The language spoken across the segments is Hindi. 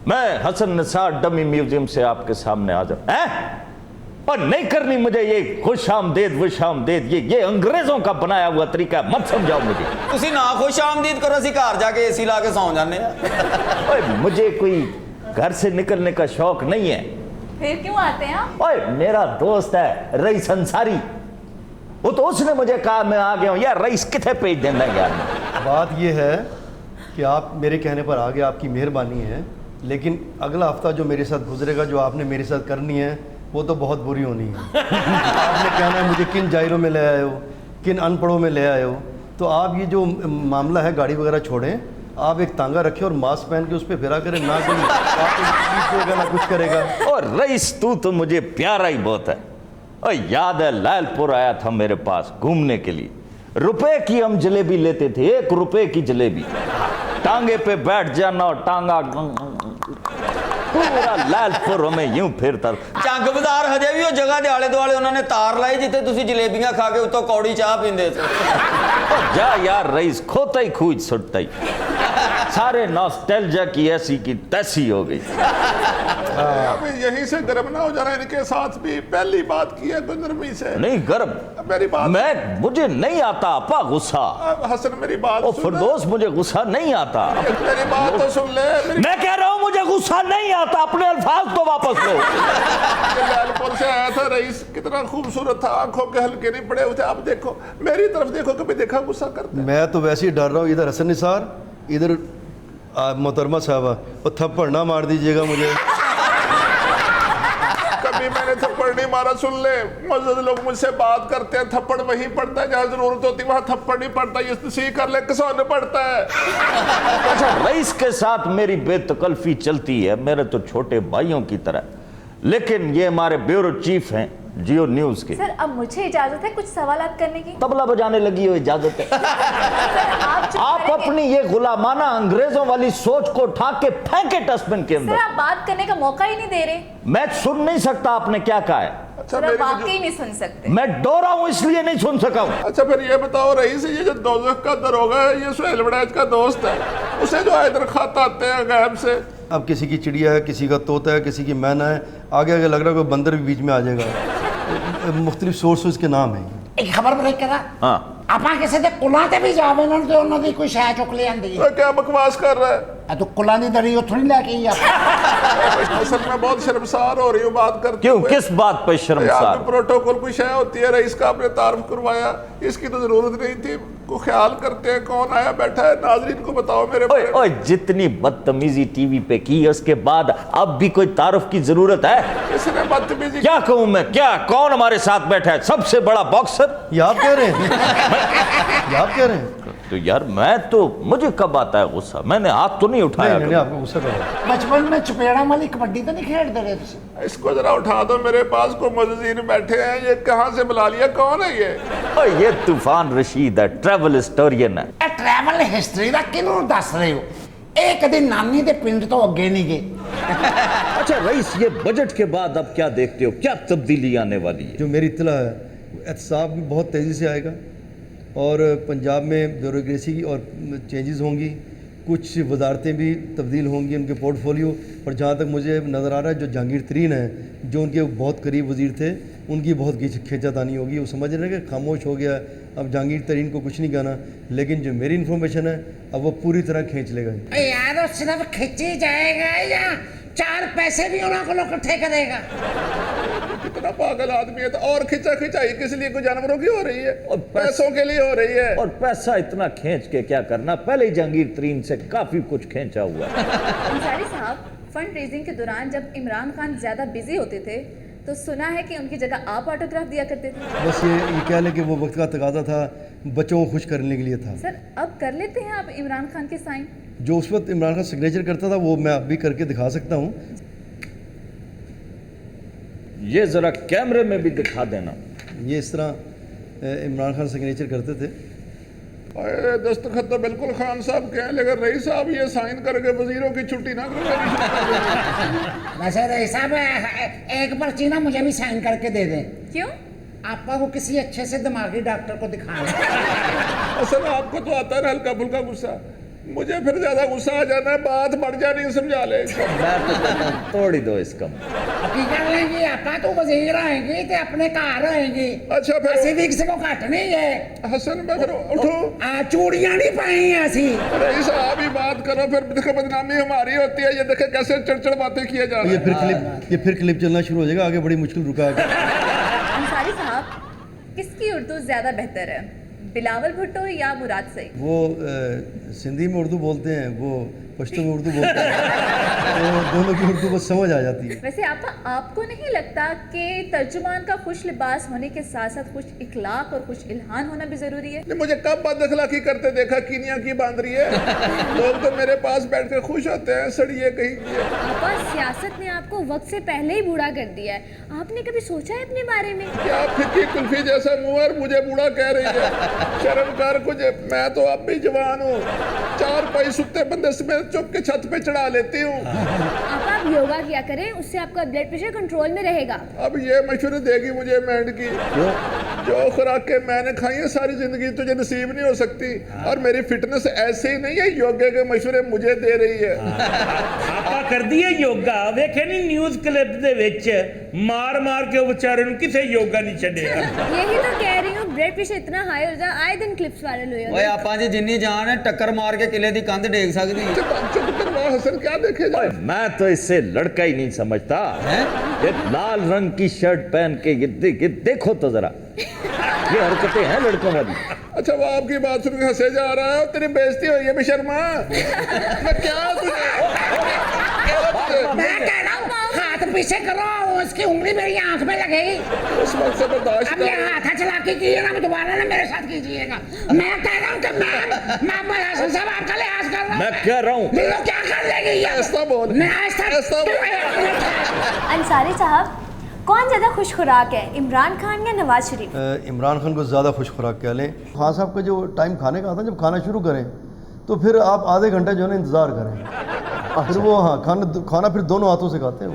मैं हसन निसार डमी म्यूजियम से आपके सामने हाजिर हैं और नहीं करनी मुझे ये खुश आमदेद विश आमदेद, ये अंग्रेजों का बनाया हुआ तरीका मत समझाओ मुझे। तुसी ना खुश आमदीद करो, असी घर जाके एसी ला के सौ जाने ओए मुझे कोई घर से निकलने का शौक नहीं है। फिर क्यों आते हैं आप? ओए मेरा दोस्त है रईस अंसारी, वो तो उसने मुझे कहा मैं आ गया हूँ। यार रईस किथे भेज देना यार। बात यह है कि आप मेरे कहने पर आ गए, आपकी मेहरबानी है, लेकिन अगला हफ्ता जो मेरे साथ गुजरेगा, जो आपने मेरे साथ करनी है, वो तो बहुत बुरी होनी है। आपने कहना है मुझे किन जायरों में ले आए हो, किन अनपढ़ों में ले आए हो। तो आप ये जो मामला है गाड़ी वगैरह छोड़ें, आप एक तांगा रखें और मास्क पहन के उस पर फिरा करें, ना कोई आपको ना कुछ करेगा। और रईस तू तो मुझे प्यारा ही बहुत है। और याद है लालपुर आया था मेरे पास घूमने के लिए, रुपए की हम जलेबी लेते थे, 1 रुपए की जलेबी, टांगे पे बैठ जाना और टांगा पूरा लालपुर हमें यूं फिरता। चंग बाजार हजे भी वो जगह दे आले दुआले उन्होंने तार लाई जिथे तुसी जलेबियां खा के उतो कौड़ी चाह पींदे थे। जा यार रईस खोता ही खूज सुटता ही, सारे नॉस्टैल्जिया की ऐसी की तैसी हो गई। अभी यहीं से गर्म ना हो जाना, इनके साथ भी पहली बात की है नरमी से। नहीं गर्म मेरी बात, मुझे नहीं आता आपा गुस्सा। हसन मेरी बात ओ सुन। फिरदौस मुझे गुस्सा नहीं आता। मेरी बात तो सुन ले। मैं कह रहा हूँ मुझे गुस्सा नहीं आता, अपने अल्फाज तो वापस लो। लालपुर से आया था रईस, कितना खूबसूरत था, आंखों के हल्के नहीं पड़े हुए थे। आप देखो मेरी तरफ देखो, कभी देखा गुस्सा करते? मैं तो वैसे ही डर रहा हूँ, इधर हसन निसार, इधर मोहतरमा साहबा, और थप्पड़ ना मार दीजिएगा मुझे। कभी मैंने थप्पड़ नहीं मारा, सुन ले। मस्जिद लोग मुझसे बात करते हैं, थप्पड़ वहीं पड़ता है जहाँ जरूरत होती है, वहाँ थप्पड़ नहीं पड़ता। ये सीख कर ले, किसान पड़ता है। अच्छा रईस के साथ मेरी बेतकल्फी चलती है, मेरे तो छोटे भाइयों की तरह, लेकिन ये हमारे ब्यूरो चीफ हैं जियो न्यूज के। सर अब मुझे इजाजत है कुछ सवालात करने की? तबला बजाने लगी हो, इजाजत है। आप अपनी ये गुलामाना अंग्रेजों वाली सोच को उठा के फेंके डस्टबिन के अंदर। सर आप बात करने का मौका ही नहीं दे रहे। मैं सुन नहीं सकता आपने क्या कहा है। अच्छा सर आप वाकई नहीं सुन सकते। मैं डोरा हूं इसलिए नहीं सुन सका हूं। अच्छा फिर ये बताओ रईस, ये जो दोज़ख का दरोगा है, ये सुहेल बड़ैच का दोस्त है, उसे जो इधर खाता आते हैं गैब से। अब किसी की चिड़िया है, किसी का तोता है, किसी की मैना है, आगे आगे लग रहा है कोई बंदर भी बीच में आ जाएगा। मुख्तलिफ सोर्स के नाम है। एक खबर ब्रेक करा। हाँ आपा किसी दे कुलां ते भी जावे ना ते उन्हां दी कोई शै चुक ले आंदी है। क्या बकवास कर रहा है? तो कुलां दी दड़ी उथों नहीं लेके आई आप। असल में बहुत शर्मसार हो रही हूँ बात करते क्यों, हुए। किस बात पे शर्मसार? प्रोटोकॉल कुछ है होती है, रईस का आपने तारुफ करवाया, इसकी तो जरूरत नहीं थी। को ख्याल करते हैं कौन आया बैठा है, नाजरीन को बताओ मेरे। ओए ओए जितनी बदतमीजी टीवी पे की उसके बाद अब भी कोई तारुफ की जरूरत है? इसने बदतमीजी क्या कहूं मैं, क्या कौन हमारे साथ बैठा है, सबसे बड़ा बॉक्सर? ये आप कह रहे हैं? ये आप कह रहे हैं? तो यार मुझे कब आता है गुस्सा? मैंने हाथ तो नहीं उठाया। नहीं, आपको गुस्सा करो। बचपन में चपेड़ा वाली कबड्डी तो नहीं खेलते रहे तुम? इसको जरा उठा दो, मेरे पास को मुअज्जिन बैठे हैं, ये कहाँ से बुला लिया, कौन है ये? ओए ये तूफान रशीद है, ट्रैवल हिस्टोरियन है। ए ट्रैवल हिस्ट्री दा किनू दस रहे हो? एक दिन नानी दे पिंड तो अगे नहीं गए। अच्छा रईस, ये बजट के बाद अब क्या देखते हो, क्या तब्दीली आने वाली है? जो मेरी इत्तला है, एहतसाब भी बहुत तेज़ी से आएगा और पंजाब में ब्यूरोक्रेसी की और चेंजेस होंगी, कुछ वजारतें भी तब्दील होंगी उनके पोर्टफोलियो। और जहाँ तक मुझे नज़र आ रहा है, जो जहांगीर तरीन है, जो उनके बहुत करीब वजीर थे, उनकी बहुत खींचातानी होगी। वो समझ रहे हैं कि खामोश हो गया, अब जहांगीर तरीन को कुछ नहीं कहना, लेकिन जो मेरी इन्फॉर्मेशन है अब वो पूरी तरह खींच लेगा। यार सिर्फ खिंची जाएगा या 4 पैसे भी उन्होंने इकट्ठे करेगा? कितना पागल आदमी है। तो और खिंचा खिंचाई किस लिए, कोई जानवरों की हो रही है और पैसों के लिए हो रही है। और पैसा इतना खींच के क्या करना, पहले ही जहांगीर तरीन से काफी कुछ खींचा हुआ है। अंसारी साहब, फंड रेजिंग के दौरान जब इमरान खान ज्यादा बिजी होते थे तो सुना है कि उनकी जगह आप ऑटोग्राफ दिया करते थे। बस ये कह लें कि वो वक्त का तकाजा था, बच्चों को खुश करने के लिए था। सर अब कर लेते हैं आप इमरान खान के साइन? जो उस वक्त इमरान खान सिग्नेचर करता था वो मैं अब भी करके दिखा सकता हूँ। ये जरा कैमरे में भी दिखा देना। ये इस तरह इमरान खान सिग्नेचर करते थे। दस्तखत तो बिल्कुल खान साहब के हैं, लेकिन रईस साहब ये साइन करके वजीरों की छुट्टी ना करो। वैसे रईस साहब एक पर्ची ना मुझे भी साइन करके दे दें। क्यों? आपा को किसी अच्छे से दिमागी डॉक्टर को दिखाना। असल आपको तो आता है हल्का फुल्का गुस्सा, मुझे फिर ज्यादा गुस्सा आ जाना है, बात बढ़ जानी है, समझा ले। मैं तो कहता हूं, तोड़ ही दो इसका। की कर लेंगे आपा तो वजीर आएंगे ते अपने घर आएंगे। अच्छा फिर ਅਸੀਂ ਵੀ ਕਿਸੇ को घट नहीं है। हसन मैं फिर उठो। चूड़ियां नहीं पाई हैं ਅਸੀਂ। अरे साहब ही बात करो, फिर देखो बदनामी हमारी होती है। ये देखे कैसे चढ़ बातें किए जा रहे हैं। ये फिर क्लिप चलना शुरू हो जाएगा, आगे बड़ी मुश्किल रुका है। अंसारी साहब, किसकी उर्दू ज़्यादा बेहतर है, बिलावल भुट्टो या मुराद सईद? वो सिंधी में उर्दू बोलते हैं, वो पश्तो में उर्दू बोलते हैं, तो दोनों की उर्दू बस समझ आ जाती है। वैसे आपको नहीं लगता कि तर्जुमान का खुश लिबास होने के साथ साथ खुश इखलाक और खुश इल्हान होना भी ज़रूरी है? मुझे कब बदअखलाकी करते देखा, कीनिया की बांध रही है। लोग तो मेरे पास बैठ कर खुश होते हैं, सड़िए कहीं की। आपा, सियासत ने आपको वक्त से पहले ही बूढ़ा कर दिया है। आपने कभी सोचा है अपने बारे में? क्या फिक्की कुल्फी जैसा मुंह और मुझे बूढ़ा कह रही है। शर्म कर कुछ, मैं तो अब भी जवान हूँ। 4 पाई सुत्ते बंदे समेत चुप के छत पे चढ़ा लेती हूँ। आप योगा किया करें, उससे आपका ब्लड प्रेशर कंट्रोल में रहेगा। अब ये मशवरे देगी मुझे मैंड की? जो खुराकें मैंने खाई है सारी जिंदगी तुझे नसीब नहीं हो सकती। और मेरी फिटनेस ऐसे ही नहीं है, योगा के मशवरे मुझे दे रही है। आपा कर दिए योगा, वेखे नहीं न्यूज़ क्लिप दे विच मार मार के बेचारे ਨੂੰ ਕਿਸੇ योगा नहीं ਛੱਡਿਆ। यही तो कह रही हूँ, ब्लड प्रेशर इतना हाई हो जाए, आए दिन क्लिप्स वायरल हुए ਓਏ ਆਪਾਂ जी जिन्नी जान है टक्कर मार के किले दी कंध डेग सकदी। चुप करवा हसन, क्या देखे जा। ओए, मैं तो इससे लड़का ही नहीं समझता। ये लाल रंग की शर्ट पहन के ये देखो तो जरा, ये हरकतें हैं लड़कों वाली। अच्छा वो आपकी बात सुन के हंसे जा रहा है, तेरी बेइज्जती हुई है बेशर्मा। मैं क्या मैं कह रहा हूँ हाथ पीछे करो, उसकी उंगली मेरी आंख में लगेगी। उस वक्त से बर्दाश्त अब ये हाथ चला के कीजिएगा, मैं दोबारा ना मेरे साथ कीजिएगा। मैं कह रहा हूँ कि मैं हसन साहब आपका लिहाज कर रहा हूँ। मैं कह रहा हूँ बिल्लो क्या कर लेगी ये? ऐसा बोल, मैं ऐसा अंसारी साहब, कौन ज़्यादा खुश खुराक है, इमरान खान या नवाज शरीफ? इमरान खान को ज़्यादा खुश खुराक कह लें। खान साहब का जो टाइम खाने का आता है, जब खाना शुरू करें तो फिर आप आधे घंटे जो है ना इंतज़ार करें, फिर वो खाना फिर दोनों हाथों से खाते हैं।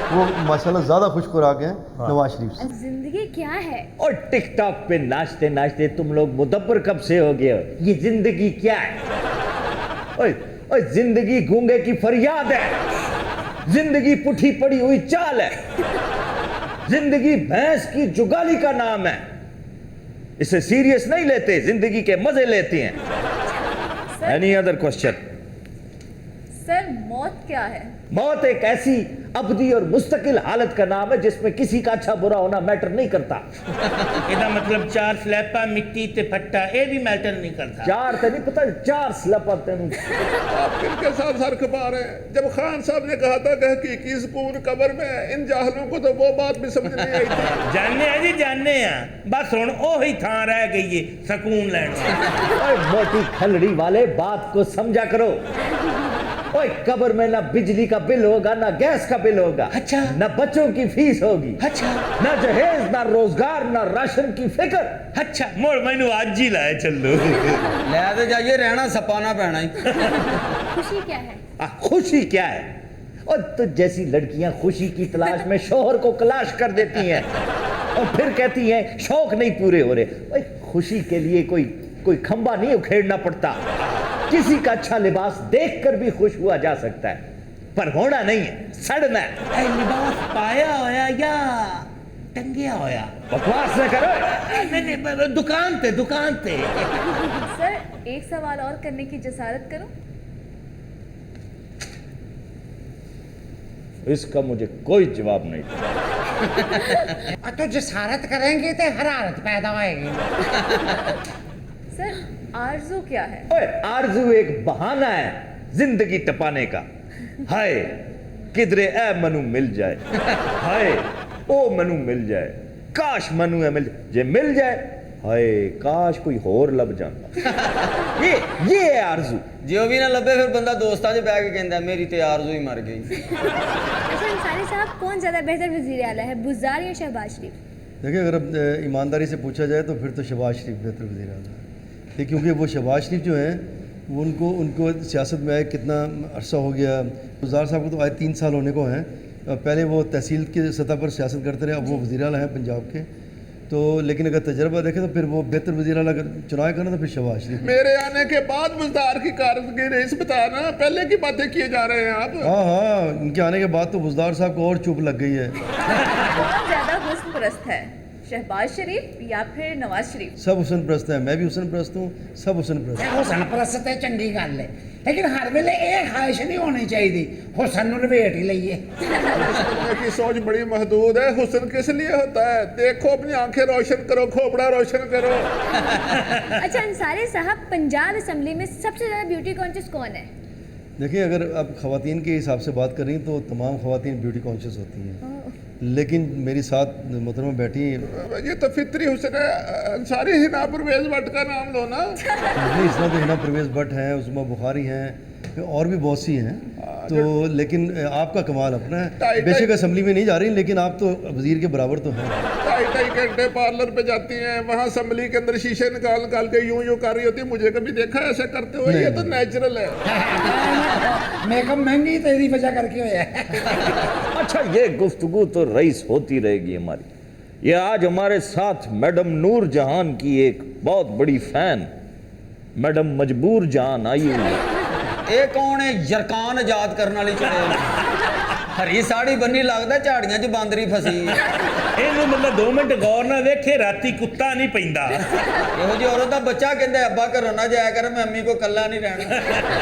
वो माशाल्लाह ज़्यादा खुश खुराक हैं नवाज शरीफ से। जिंदगी क्या है? और टिकटॉक पे नाचते नाचते तुम लोग मुदब्बर कब से हो गए हो? ये जिंदगी क्या है? ओए जिंदगी गूंगे की फरियाद है, जिंदगी पुठी पड़ी हुई चाल है, जिंदगी भैंस की जुगाली का नाम है। इसे सीरियस नहीं लेते, जिंदगी के मजे लेते हैं। Any other question? सर, मौत क्या है? मौत एक ऐसी अबदी और मुस्तकिल हालत का नाम है जिसमें किसी का अच्छा बुरा होना मैटर नहीं करता। ਇਹਦਾ मतलब 4 स्लैपा मिट्टी ते फट्टा ये भी मैटर नहीं करता। 4 तो नहीं पता, 4 स्लैपा तेनू। आप किनके साथ सर खपा रहे हैं? जब खान साहब ने कहा था कि हकीकी सुकून कब्र में है, इन जाहलों को तो वो बात भी समझ नहीं आई थी। जाने हैं जी, जाने हैं, बस हुण ओही थां रह गई है सकून लैण वाली। ओए मोटी खलड़ी वाले, बात को समझा करो। ओए कब्र में ना बिजली का बिल होगा, ना गैस का बिल होगा, अच्छा, ना बच्चों की फीस होगी, अच्छा, ना जहेज, ना रोजगार, ना राशन की फिक्र। अच्छा मोड़ मैनू आज ही लाए चलो। ले तो जाइए, रहना सपा ना पैना ही। खुशी क्या है? खुशी क्या है? और तो जैसी लड़कियां खुशी की तलाश में शोहर को कलाश कर देती हैं और फिर कहती हैं शौक नहीं पूरे हो रहे। ओए खुशी के लिए कोई खंबा नहीं उखेड़ना पड़ता। किसी का अच्छा लिबास देखकर भी खुश हुआ जा सकता है, पर होना नहीं है, सड़ना है। लिबास पाया होया या टंगिया होया? बकवास न करो। नहीं, दुकान पे। सर, एक सवाल और करने की जसारत करूं? इसका मुझे कोई जवाब नहीं। तो जसारत करेंगे तो हरारत पैदा होएगी। सर, आरज़ू क्या है? ओए आरज़ू एक बहाना है जिंदगी टपाने का। हाय किधरे ए मनु मिल जाए, हाय ओ मनु मिल जाए, काश मनु है मिल जे मिल जाए, हाय काश कोई होर लब जाता। ये है आरज़ू। जो भी ना लभे फिर बंदा दोस्तां च बैठ के कहंदा मेरी ते आरज़ू ही मर गई। अच्छा अंसारी साहब, कौन ज़्यादा बेहतर वज़ीर आला है, बुज़दार या शहबाज शरीफ? देखिए, अगर अब ईमानदारी से पूछा जाए तो फिर तो शहबाज शरीफ बेहतर वज़ीर आज़म है, क्योंकि वो शहबाज शरीफ जो हैं वो उनको सियासत में आए कितना अरसा हो गया। गुज़ार साहब को तो आए 3 साल होने को हैं। पहले वो तहसील की सतह पर सियासत करते रहे, अब वो वज़ीर आला हैं पंजाब के। तो लेकिन अगर तजर्बा देखें तो फिर वो बेहतर वज़ीर आला अगर चुनाव करना तो फिर शहबाज शरीफ। मेरे आने के बाद बुजदार की कारकर्दगी इस बताना, पहले की बातें किए जा रहे हैं आप। हाँ, इनके आने के बाद तो बुजदार साहब को और चुप लग गई है। कौन ज्यादा हुस्न परस्त है, शहबाज शरीफ या फिर नवाज शरीफ? सब हुसन प्रस्त है, मैं भी हुसन प्रस्त हूँ, सब हुसन प्रस्त हैं। हुसन प्रस्त है चंगी गल है, लेकिन हर वेले ये ख्वाहिश नहीं होनी चाहिए हुसन नूं लपेट ही लईए। की सोच बड़ी महदूद है। हुस्न किस लिए होता है? देखो अपनी आंखें रोशन करो, खोपड़ा रोशन करो। अच्छा अंसारी साहब, पंजाब असम्बली में सबसे ज़्यादा ब्यूटी कॉन्शियस कौन है? देखिए, अगर आप ख़वातीन के हिसाब से बात कर रही हैं तो तमाम ख़वातीन ब्यूटी कॉन्शियस होती हैं, लेकिन मेरी साथ मोहतरमा बैठी ये तो फित्री हुस्न है। अंसारी हिना परवेज भट्ट का नाम लो ना। नहीं, इसमें तो हिना परवेज़ भट्ट हैं, उस्मा बुखारी हैं, और भी बहुत सी हैं। तो लेकिन आपका कमाल अपना है। बेशक असम्बली में नहीं जा रही, लेकिन आप तो वज़ीर के बराबर तो हैं। 2.5 घंटे पार्लर पे जाती हैं, वहाँ असम्बली के अंदर शीशे निकाल निकाल के यूं यूं कर रही होती है। मुझे कभी देखा है ऐसा करते हुए? ये तो नेचुरल है। मेकअप महंगी तेरी वजह करके होया है। अच्छा, ये गुफ्तगू तो रईस होती रहेगी हमारी। ये आज हमारे साथ मैडम नूर जहान की एक बहुत बड़ी फैन मैडम मजबूर जान आई हुई है। ਇਹ ਕੌਣ ਹੈ? ਜਰਕਾਨ ਆਜ਼ਾਦ ਕਰਨ ਵਾਲੀ ਚੜੇ ਹਰੀ ਸਾੜੀ ਬੰਨੀ, ਲੱਗਦਾ ਝਾੜੀਆਂ 'ਚ ਬਾਂਦਰੀ ਫਸੀ। ਇਹਨੂੰ ਮਤਲਬ 2 ਮਿੰਟ ਗੌਰ ਨਾਲ ਵੇਖੇ, ਰਾਤੀ ਕੁੱਤਾ ਨਹੀਂ ਪੈਂਦਾ। ਇਹੋ ਜਿਹੀ ਔਰਤ ਦਾ ਬੱਚਾ ਕਹਿੰਦਾ ਅੱਬਾ ਘਰੋਂ ਨਾ ਜਾਇਆ ਕਰ, ਮੈਂ ਅੰਮੀ ਕੋ ਕੱਲਾ ਨਹੀਂ ਰਹਿਣਾ।